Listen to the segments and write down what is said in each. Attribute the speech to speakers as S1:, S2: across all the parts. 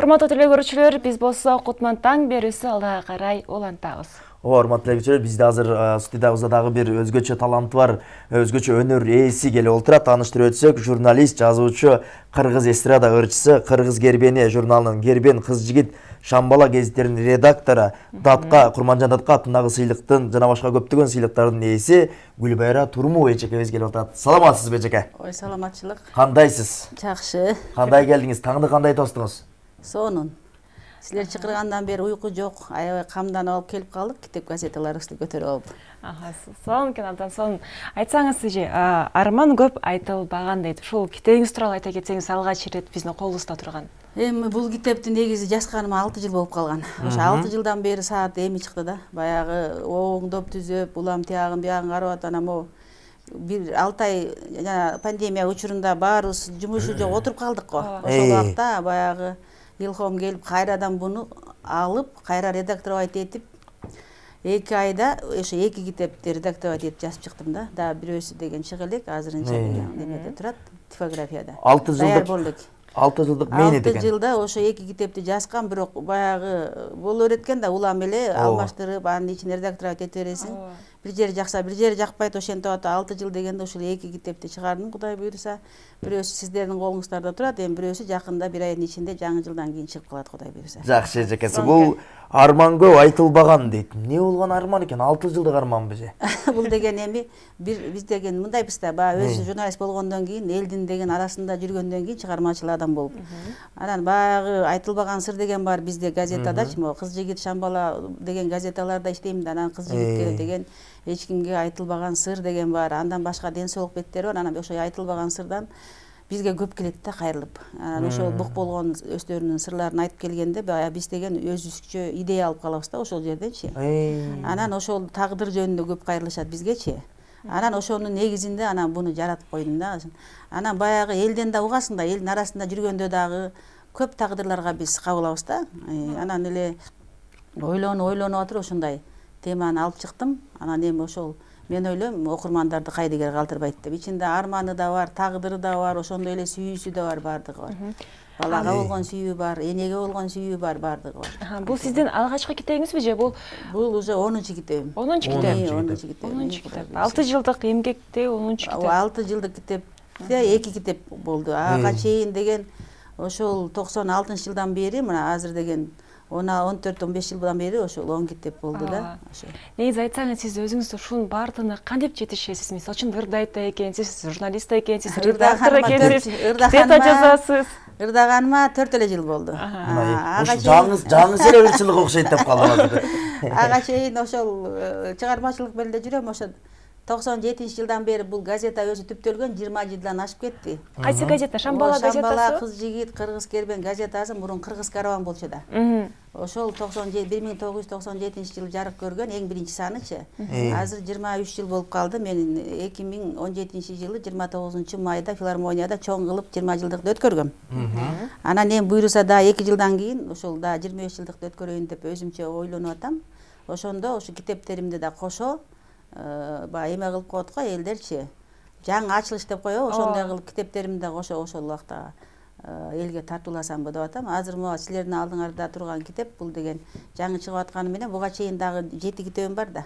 S1: Урматтуу телекөрүүчүлөр, биз болсо Кутман таң берүүсү алдыга карай улантабыз.
S2: Урматтуу телекөрүүчүлөр, бизде азыр студиябызда дагы бир өзгөчө таланты бар, өзгөчө өнөр ээси келип отурат. Тааныштырып өтсөк, журналист, жазуучу, кыргыз эстрада ырчысы, Кыргыз Гербени журналынын Гербен кыз-жигит Шамбала гезиттеринин редактору, Датка Курманжан Датка атындагы сыйлыктын жана башка көптөгөн сыйлыктардын ээси Гүлбайра Турму эжекебиз келип отурат. Саламатсызбы эжеке?
S3: Ой, саламатчылык.
S2: Кандайсыз?
S3: Жакшы.
S2: Кандай келдиңиз? Таңды кандай тостуңуз?
S3: Сонун. Силер чакыргандан бери уйку жок, аябай камданып алып келип калдык, китеп газеталарыбызды көтөрүп алып.
S1: Сонун экен, абдан сонун. Айтсаңыз эже, арман көп айтылбаган дейт. Ушул китебиңиз тууралуу айта кетсеңиз, алгач ирет биздин колубузда турган.
S3: Эми бул китепти негизи жазганыма 6 жыл болуп калган. Ошо 6 жылдан бери саат эми чыкты да. Баягы оңдоп түзөп, улам тиягын биягын карап атам, бир 6 ай жана пандемия учурунда баарыбыз жумушу жок отуруп калдык го. Ошол убакта баягы илхом келип кайрадан буну алып, кайра редакторовать этип 2 айда ошо 2 китепти редакторовать этип жазып чыктым да. Дагы бирөөсү деген чыга элек, азырынча немеде турат, типографияда.
S2: 6 жылдык 6 жылдык мени деген.
S3: 6 жылда ошо 2 китепти жазгам, бирок баягы боло берет экен да, улам эле алмаштырып, анын ичин редакторовать эте бересиң. Бир жери жакса, бир жери жакпайт, ошентип атып 6 жыл дегенде ошол 2 китепти чыгардым, Кудай буйруса. Бирөөсү сиздердин колуңуздарда турат, эми бирөөсү жакында бир айдын ичинде жаңы жылдан кийин чыгып калат, Кудай буйруса.
S2: Жакшы эжекеси, бул арман көп айтылбаган дейт. Эмне болгон арман экен? 6 жылдык арман беже.
S3: Бул деген эми биз деген мындайбыз да, баягы өзү журналист болгондон кийин, элдин деген арасында жүргөндөн кийин чыгармачыл адам болуп. Анан баягы айтылбаган сыр деген бар бизде газетадачы, могу кыз-жигит Шамбала деген газеталарда иштейм да, анан кыз-жигитке деген эч кимге айтылбаган сыр деген бар. Андан башка ден соолук беттери бар. Анан ошо айтылбаган сырдан бизге көп келет да кайрылып. Анан ошол бук болгон өздөрүнүн сырларын айтып келгенде, баягы биз деген өзүбүзчө идея алып калабыз да ошол жерденчи. Анан ошол тагдыр жөнүндө көп кайрылышат бизгечи. Анан ошонун негизинде анан буну жаратып койдум да. Анан баягы элден да угасың да, элдин арасында жүргөндө дагы көп тагдырларга биз кабылабыз да. Анан эле ойлонуп отуруп ошондой теманы алып чыктым. Анан эми ошол мен ойлойм, окурмандарды кайдыгер калтырбайт деп. Ичинде арманы да бар, тагдыры да бар, ошондой эле сүйүүсү да бар, бардыгы бар. Балага болгон сүйүү бар, энеге болгон сүйүү бар, бардыгы бар.
S1: Бул сиздин алгачкы китебиңизби же бул?
S3: Бул уже 10-чу китебим.
S1: 10-чу китеп. 10-чу китеп. 6 жылдык эмгекте 10-чу китеп.
S3: 6 жылдык китепте 2 китеп болду. Ага чейин деген ошол 96-жылдан бери, мына азыр деген 14-15 жылдан бери ошол 10 китеп болду да.
S1: Негизи айтсаңыз, сиз өзүңүз ушунун баардыгына кантип жетишесиз? Мисалы үчүн ырдайт да экенсиз, журналист да экенсиз, редактор экенсиз, китеп да жазасыз.
S3: Ырдаганыма 4 эле жыл болду.
S2: Жаңы эле ырчылык окшойт деп калдым.
S3: Ага чейин ошол чыгармачылык менен жүрөм, ошо 97-жылдан бери бул газета өзү түптөлгөн 20 жылдан ашып кетти.
S1: Кайсы газета? Шамбала газетасы?
S3: Шамбала, Кыз-жигит, Кыргыз Гербен газетасы мурун Кыргыз Караван болчу да. Ошол 1997-жылы жарык көргөн эң биринчи санычы. Азыр 23 жыл болуп калды. Мен 2017-жылы 29-майда филармонияда чоң кылып 20 жылдыкты өткөргөм. Анан эми буйруса да 2 жылдан кийин ошол да 25 жылдыкты өткөрөйүн деп өзүмчө ойлонуп атам. Ошондо ошо китептеримди да кошо эме кылып коет го элдерчи. Жаңы ачылыш деп коебу, ошондой кылып китептеримди да кошо ошол убакта элге тартууласамбы деп атам. Азыр могу силердин алдыңарда турган китеп бул деген жаңы чыгып атканы менен буга чейин дагы 7 китебим бар да.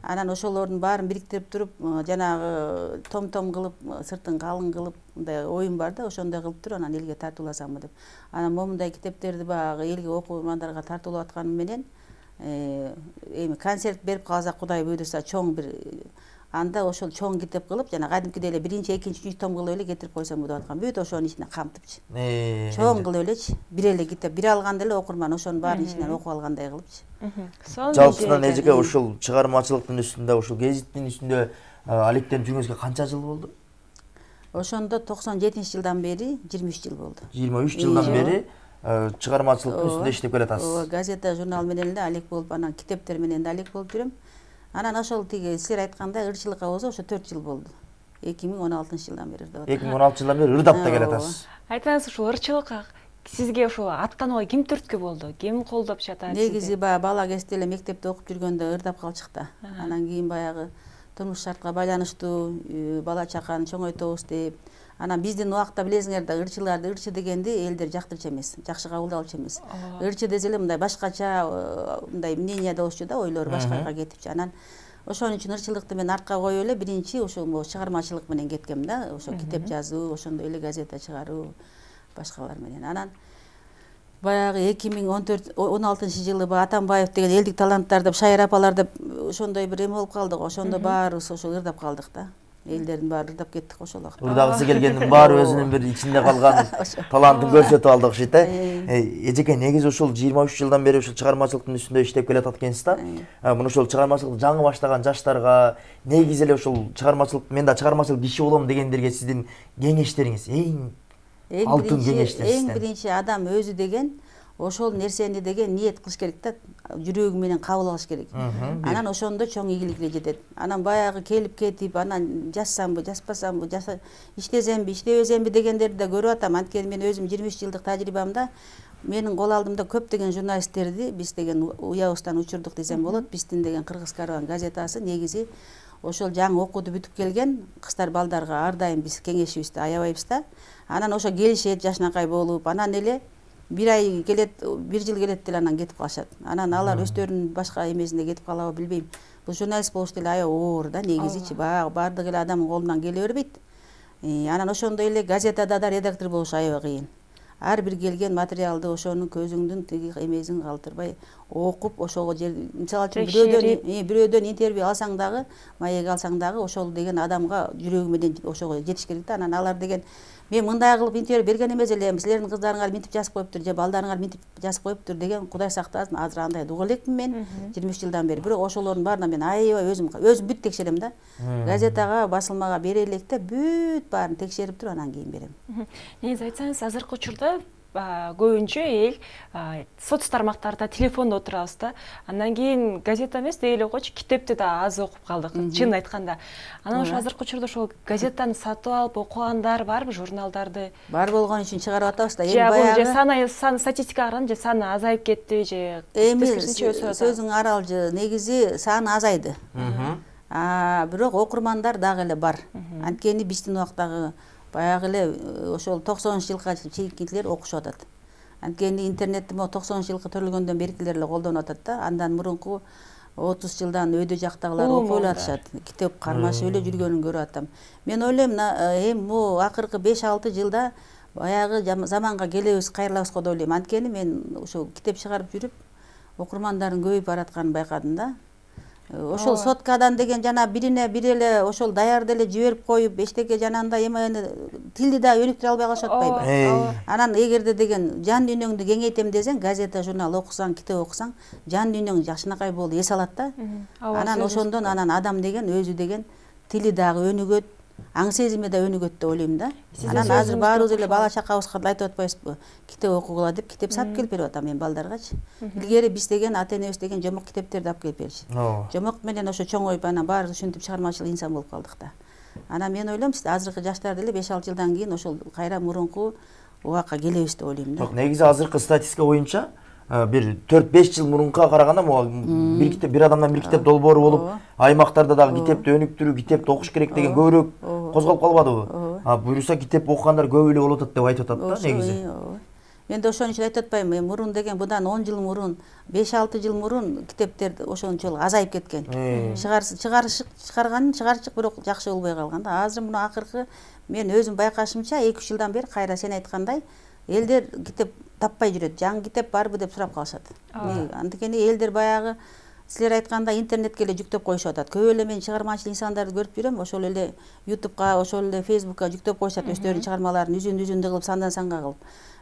S3: Анан ошолордун баарын бириктирип туруп, жанагы том кылып, сыртын калың кылып, мындай оюм бар да, ошондой кылып туруп анан элге тартууласамбы деп. Анан момундай китептерди баягы элге окурмандарга тартуулап атканым менен эми концерт берип калсак, Кудай буйруса, чоң бир анда ошол чоң китеп кылып, жана кадимкидей эле 1-чи, 2-чи, 3-чү том кылып эле кетирип койсом деп аткам. Бүт ошонун ичине камтыпчы. Чоң кылып элечи, бир эле китеп, бир алганда эле окурман ошонун баарын ичинен окуп алгандай кылыпчы.
S2: Жалпысынан эжеке ушул чыгармачылыктын үстүндө, ушул гезиттин үстүндө алектенип жүргөнгө канча жыл болду?
S3: Ошондо 97-жылдан бери 23 жыл болду.
S2: 23 жылдан бери чыгармачылыктын үстүндө иштеп келатасыз.
S3: Газета, журнал менен эле алек болуп, анан китептер менен да алек болуп жүрөм. Анан ошол тиги силер айткандай ырчылыкка болсо ошо 4 жыл болду. 2016-жылдан бери ырдап атам.
S2: 2016-жылдан бери ырдап да келатасыз.
S1: Айтсаңыз, ушул ырчылыкка сизге ушул аттанууга ким түрткү болду? Ким колдоп жатат?
S3: Негизи бала кезде эле мектепте окуп жүргөндө ырдап калчык да. Анан кийин баягы турмуш шартка байланыштуу бала чаканы чоңойтобуз деп, Анан биздин убакта билесиңер да ырчы дегенди элдер жактырчу эмес, жакшы кабылдалчу эмес. Ырчы десе эле мындай башкача мындай мнение болчу да, ойлору башкага кетипчи. Анан ошон үчүн ырчылыкты мен артка коюп эле биринчи ошол чыгармачылык менен кеткем да. Ошо китеп жазуу, ошондой эле газета чыгаруу, башкалар менен. Анан баягы 2016-жылы Атамбаев деген элдик таланттар деп, Шайыр апалар деп ошондой бир эме болуп калдык. Ошондо баарыбыз ошол ырдап калдык да. Элдердин баары ырдап кеттик ошол убакта.
S2: Ырдагысы келгендин баары өзүнүн бир ичинде калган талантын көрсөтүп алдык шит Эжеке, негизи ушул 23 жылдан бери ушул чыгармачылыктын үстүндө иштеп келатат экенсиз да. Муну ушул чыгармачылыкты жаңы баштаган жаштарга, негизи эле ушул чыгармачылык, мен да чыгармачыл киши болом дегендерге сиздин кеңештериңиз, алтын кеңештер
S3: сизден. Эң биринчи адам өзү деген ошол нерсени деген ниет кылыш керек да, жүрөгү менен кабыл алыш керек. Анан ошондо чоң ийгиликке жетет. Анан баягы келип кетип, анан жазсамбы, жазбасамбы, иштесемби, иштебесемби дегендерди да көрүп атам. Анткени мен өзүм 23 жылдык тажрыйбамда менин кол алдымда көптөгөн журналисттерди биз деген уябыздан учурдук десем болот. Биздин деген Кыргыз Караван газетасы негизи ошол жаңы окууду бүтүп келген кыздар балдарга ар дайым биз кеңешибизди аябайбыз да. Анан ошо келишет жашынакай болуп, анан эле бир ай келет, бир жыл келет деле анан кетип калышат. Анан алар өздөрүнүн башка эмесинде кетип калабы билбейм. Бул журналист болуш деле аябай оор да, негизичи баардык эле адамдын колунан келе бербейт. Анан ошондой эле газетада да редактор болуш аябай кыйын. Ар бир келген материалды ошонун көзүңдүн тиги эмесин калтырбай окуп, ошого мисалы үчүн бирөөдөн интервью алсаң дагы, маек алсаң дагы ошол деген адамга жүрөгү менен ошого жетиш керек да. Анан алар деген мен мындай кылып интервью берген эмес элем, силердин кыздарыңар минтип жазып коюптур же балдарыңар минтип жазып коюптур деген Кудай сактасын, азыр андай дуга элекмин мен 23 жылдан бери. Бирок ошолордун баарына мен аябай өзүм бүт текшерем да. Газетага, басылмага бере электе бүт баарын текшерип туруп анан кийин берем.
S1: Негизи айтсаңыз, азыркы учурда көбүнчө эл соц тармактарда телефондо отурабыз да. Андан кийин газета эмес дей эле койчу, китепти да аз окуп калдык, чын айтканда. Анан ошо азыркы учурда ошол газетаны сатып алып окугандар барбы, журналдарды?
S3: Бар болгон үчүн чыгарып атабыз да.
S1: Эми саны статистикага караганда же саны азайып кетти же
S3: сөзүң арал же негизи саны азайды. Бирок окурмандар дагы эле бар. Анткени биздин убактагы баягы эле ошол 90-жылга чейинкилер окушуп атат. Анткени интернетти 90-жылга төрөлгөндөн беркилер эле колдонуп атат да. Андан мурунку 30 жылдан өйдө жактагылар окуп эле атышат. Китеп кармашып эле жүргөнүн көрүп атам. Мен ойлойм, эми бул акыркы 5-6 жылда баягы заманга келебиз, кайрылабыз деп ойлойм. Анткени мен ошо китеп чыгарып жүрүп, окурмандардын көбөйүп баратканын байкадым да. Ошол соткадан деген жана бирине бир эле ошол даярды эле жиберип коюп, эчтеке жанагындай эмени тилди да өнүктүрө албай калышат атпайбы? Анан эгерде деген жан дүйнөңдү кеңейтем десең, газета, журнал окусаң, китеп окусаң, жан дүйнөң жакшынакай болуп эс алат да. Анан ошондон адам деген өзү деген тили дагы өнүгөт, аң сезими да өнүгөт деп ойлойм да. Анан азыр баарыбыз эле бала чакабызга айтып атпайбызбы? Китеп окугула деп китеп сатып келип берип атам мен балдаргачы. Илгери биз деген ата энебиз деген жомок китептерди алып келип берчү. Жомок менен ошо чоңоюп анан баарыбыз ушинтип чыгармачыл инсан болуп калдык да. Анан мен ойлойм, азыркы жаштар деле 5-6 жылдан кийин ошол кайра мурунку убакка келебиз деп ойлойм да.
S2: Негизи азыркы статистика боюнча бир 4-5 жыл мурунка караганда бир адамдан бир китеп долбоору болуп, аймактарда дагы китепти өнүктүрүү, китепти окуш керек деген көбүрөөк козголуп калбадыбы? Буюрса китеп окугандар көп эле болуп атат деп айтып атат да негизи.
S3: Мен да ошон үчүн айтып атпаймынбы, мурун деген будан 10 жыл мурун, 5-6 жыл мурун китептер ошончолук азайып кеткен. Чыгарчык бирок жакшы болбой калган да. Азыр муну акыркы мен өзүм байкашымча 2-3 жылдан бери кайра сен айткандай элдер китеп таппай жүрөт. Жаңы китеп барбы деп сурап калышат. Анткени элдер баягы силер айтканда интернетке эле жүктөп коюшуп атат. Көп эле мен чыгармачыл инсандарды көрүп жүрөм, ошол эле YouTube'га, ошол эле Facebook'ка жүктөп коюшат өздөрүнүн чыгармаларын үзүндү кылып, сандан-санга кылып.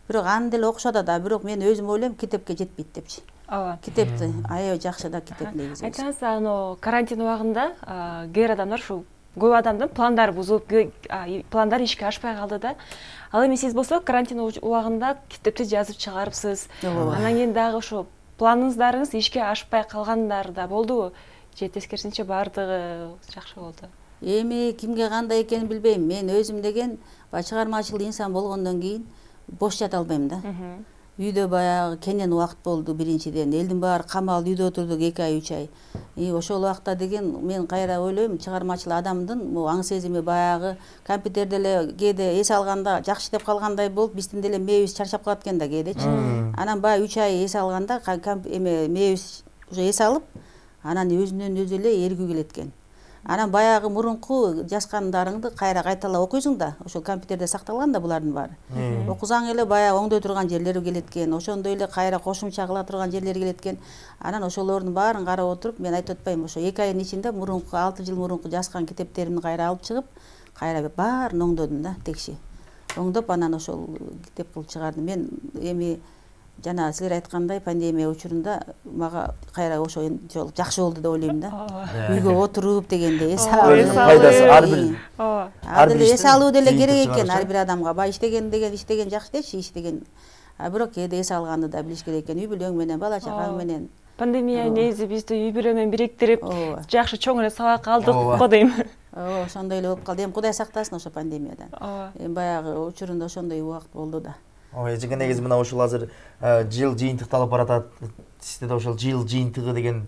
S3: Бирок аны деле окушат да, бирок мен өзүм ойлойм китепке жетпейт депчи. Китепти аябай жакшы да китеп негизи.
S1: Айтсаңыз, карантин убагында кээ адамдар ушу көп адамдын пландары бузулуп, пландар ишке ашпай калды да. Ал эми сиз болсо карантин убагында китепти жазып чыгарыпсыз. Анан кийин дагы ошо планыңыздарыңыз ишке ашпай калгандар да болдубу? Же тескерисинче баардыгы жакшы болду?
S3: Эми кимге кандай экенин билбейм. Мен өзүм деген чыгармачыл инсан болгондон кийин бош жата албайм да. үйдө баягы кенен убакыт болду биринчиден. Элдин баары камалып үйдө отурдук 2 ай 3 ай. Ошол убакта деген мен кайра ойлойм, чыгармачыл адамдын аң сезими баягы компьютерде эле кээде эс алганда жакшы деп калгандай болуп, биздин деле мээбиз чарчап калат экен да кээдечи. Анан баягы 3 ай эс алганда мээбиз уже эс алып, анан өзүнөн өзү эле эргүү келет экен. Анан баягы мурунку жазгандарыңды кайра кайталап окуйсуң да, ошол компьютерде сакталган да булардын баары. Окусаң эле баягы оңдой турган жерлери келет экен, ошондой эле кайра кошумча кыла турган жерлери келет экен. Анан ошолордун баарын карап отуруп, мен айтып атпайм, ошо 2 айдын ичинде мурунку 6 жыл мурунку жазган китептеримди кайра алып чыгып, кайра баарын оңдодум да, текши. Оңдоп анан ошол китеп кылып чыгардым. Мен эми жана силер айткандай пандемия учурунда мага кайра ошо жакшы болду деп ойлойм да. Үйгө отуруп дегенде эс алуу
S2: пайдасы ар бир
S3: эс алуу деле керек экен ар бир адамга. Бай иштеген жакшы дечи, иштеген. Бирок кээде эс алганды да билиш керек экен. Үй бүлөң менен, бала чакаң менен.
S1: Пандемия негизи бизди үй бүлө менен бириктирип, жакшы чоң эле сабак алдык го дейм.
S3: Ошондой эле болуп калды. Эми Кудай сактасын ошо пандемиядан. Баягы учурунда ошондой убакыт болду да.
S2: Эжеке негизи мына ушул азыр жыл жыйынтыкталып баратат. Сизде да ошол жыл жыйынтыгы деген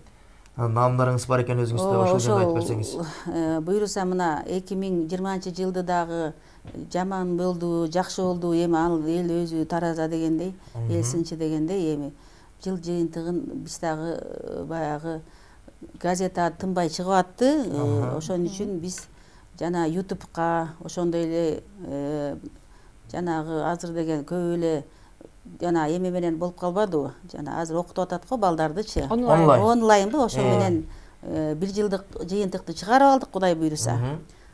S2: наамдарыңыз бар экен, өзүңүздө ошол жөнүндө айтып берсеңиз.
S3: Буйруса мына 2020-жылды дагы жаман болду, жакшы болду, эми ал эл өзү тараза дегендей, эл сынчы дегендей, эми жыл жыйынтыгын биз дагы баягы газета тынбай чыгып атты. Ошон үчүн биз жана YouTube'ка ошондой эле жанагы азыр деген көп эле жана эме менен болуп калбадыбы? Жана азыр окутуп атат го балдардычы. Онлайнбы, ошо менен 1 жылдык жыйынтыкты чыгарып алдык, Кудай буйруса.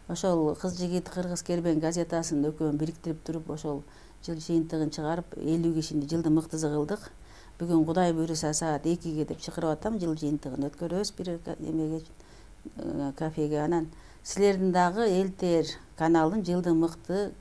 S3: Ошол Кыз жигит Кыргыз Кербен газетасын экөөм бириктирип туруп, ошол жыл жыйынтыгын чыгарып, 50 кишини жылдын мыктысы кылдык. Бүгүн Кудай буйруса саат 2ге деп чакырып атам, жыл жыйынтыгын өткөрөбүз бир эмеге, кафеге. Анан силердин дагы Элтер каналын жылдын мыкты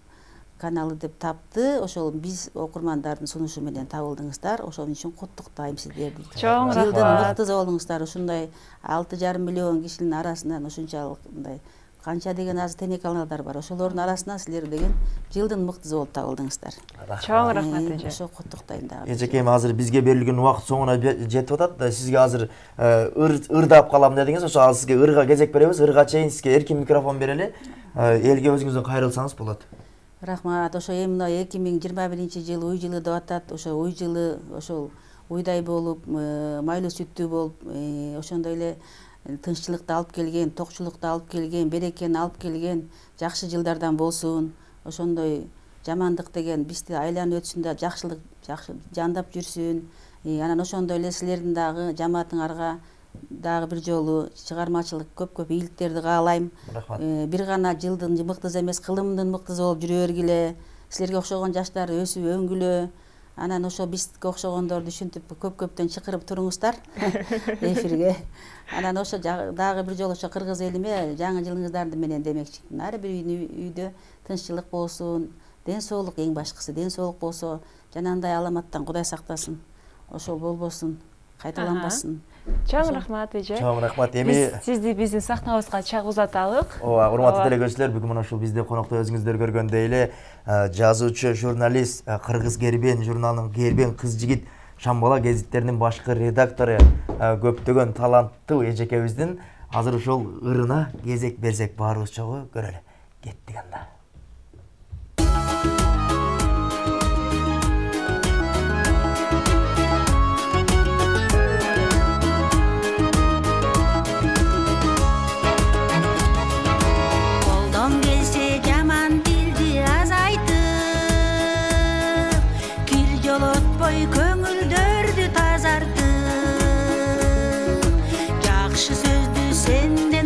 S3: каналы деп тапты. Ошол биз окурмандардын сунушу менен табылдыңыздар. Ошон үчүн куттуктайм сиздерди.
S1: Чоң рахмат.
S3: Жылдын мыктысы болуңуздар. Ушундай 6,5 миллион кишинин арасынан ушунчалык мындай канча деген аз телеканалдар бар. Ошолордун арасынан силер деген жылдын мыктысы болуп табылдыңыздар.
S1: Чоң рахмат эже.
S3: Ошо куттуктайм дагы.
S2: Эжекем, азыр бизге берилген убакыт соңуна жетип атат. Сизге азыр ырдап калам дедиңиз. Ошо азыр сизге ырга кезек беребиз. Ырга чейин сизге эркин микрофон берели. Элге өзүңүздөн кайрылсаңыз болот.
S3: Рахмат. Ошо эми 2021-жыл уй жылы деп атат. Ошо уй жылы ошол уйдай болуп, майлуу сүттүү болуп, ошондой эле тынччылыкты алып келген, токчулукту алып келген, берекени алып келген жакшы жылдардан болсун. Ошондой жамандык деген бизди айланып өтсүн да, жакшылык жакшы жандап жүрсүн. Анан ошондой эле силердин дагы жамаатыңарга дагы бир жолу чыгармачылык көп ийгиликтерди каалайм. Бир гана жылдын мыктысы эмес, кылымдын мыктысы болуп жүрө бергиле. Силерге окшогон жаштар өсүп өңгүлө. Анан ошо бизге окшогондорду ушинтип көптөн чакырып туруңуздар эфирге. Анан ошо дагы бир жолу ошо кыргыз элиме жаңы жылыңыздарды менен демекчимин. Ар бир үйдө тынччылык болсун, ден соолук эң башкысы, ден соолук болсо, жанагындай аламаттан Кудай сактасын. Ошол болбосун, кайталанбасын.
S1: Чоң рахмат эже.
S2: Чоң рахмат. Эми
S1: сизди биздин сахнабызга чагып узаталык.
S2: Урматтуу телекөрүүчүлөр, бүгүн мына ушул бизде конокто өзүңүздөр көргөндөй эле жазуучу, журналист, Кыргыз Кербен журналынын Кербен кыз жигит Шамбала гезиттеринин башкы редактору, көптөгөн таланттуу эжекебиздин азыр ушул ырына кезек берсек баарыбыз чогуу көрөлү. Кеттик анда.
S4: Көңүлдөрдү тазартып, жакшы сөздү сенден